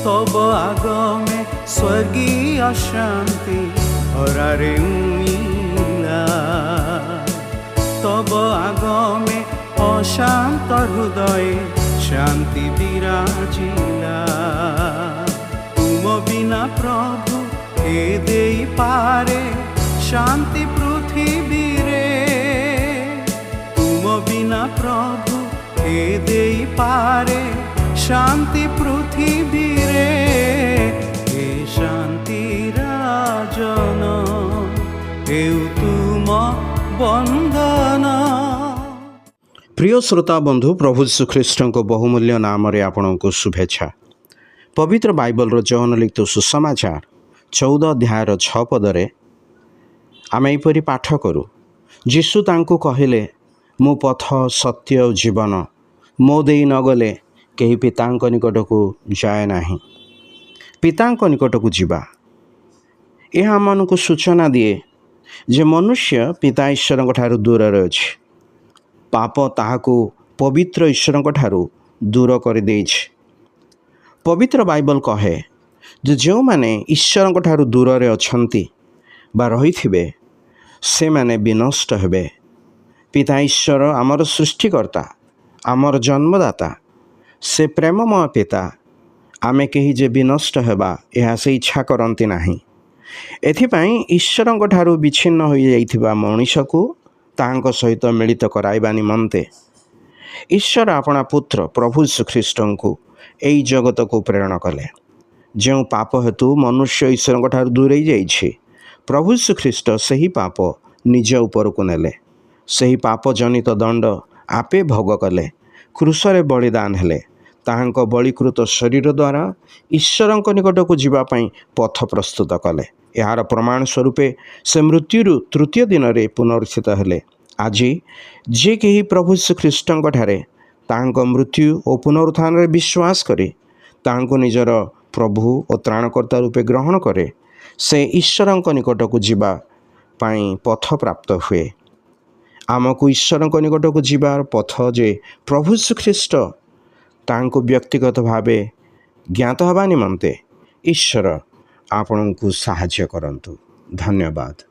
तब आगमे स्वर्गीय शांति हरारे उइला। तब आगमे अशांत हृदय शांति विराजिला। तुम बिना प्रभु के देई पारे शांति पृथ्वी रे। तुम बिना प्रभु के देई पारे शांति पृथ्वी रे। हे शांति राजन हेउ तुम बंधन। प्रिय श्रोता बंधु, प्रभु यीशु ख्रीष्ट को बहुमूल्य नाम रे आपन को शुभेच्छा। पवित्र बाइबल रो जहन लिखित सुसमाचार 14 अध्याय 6 पदरे आम यपरी पाठ करूँ। जीशु तांको कहले, मु पथ सत्य और जीवन, मो देई नगले कहीं पिता निकट को जाए नाही। पिता निकट को जीवा यह आम को सूचना दिए जे मनुष्य पिता ईश्वर ठारू दूर अच्छे। पाप ताहाको पवित्र ईश्वर ठारू दूर कर देइछ। पवित्र बाइबल कहे जे जो माने ईश्वर ठारू दूर रे अछंती बा रहिथिबे से माने विनष्ट हेबे। पिता ईश्वर आमर सृष्टिकर्ता, आमर जन्मदाता, से प्रेममय पिता। आमे कही जे विनष्ट हेबा यह से इच्छा करती नाही। एथिपाई ईश्वर ठारू विच्छिन्न हो जाइथिबा मनुष्य को तांको सहित मिलित कराइबा निमंते ईश्वर अपना पुत्र प्रभु यीशु ख्रीष्ट को एई जगत को प्रेरण कले। जो पाप हेतु मनुष्य ईश्वर ठारू दूरेई जाइछे, प्रभु यीशु ख्रीष्ट सही पाप निज उपर को नेले। सही पाप जनित दंड आपे भोग कले, क्रूसरे बलिदान हेले। ताहांको बलिकृत शरीर द्वारा ईश्वर निकट को जीवाई पथ प्रस्तुत कले। यार प्रमाण स्वरूपे से मृत्यु तृतीय दिन रे पुनरुत्थित हेले। आज जे कही प्रभु यीशु ख्रीष्ट ठारे ताहांको मृत्यु और पुनरुत्थान रे विश्वास करे, ताहांको निजर प्रभु और त्राणकर्ता रूपे ग्रहण करे, से ईश्वर निकट को जीवा पाई पथ प्राप्त हुए। आमको ईश्वर निकट को जीवार पथ जे प्रभु यीशु ख्रीष्ट तांको व्यक्तिगत भावे ज्ञात हवा निमंते ईश्वर आपण को साहाय्य करंतु। धन्यवाद।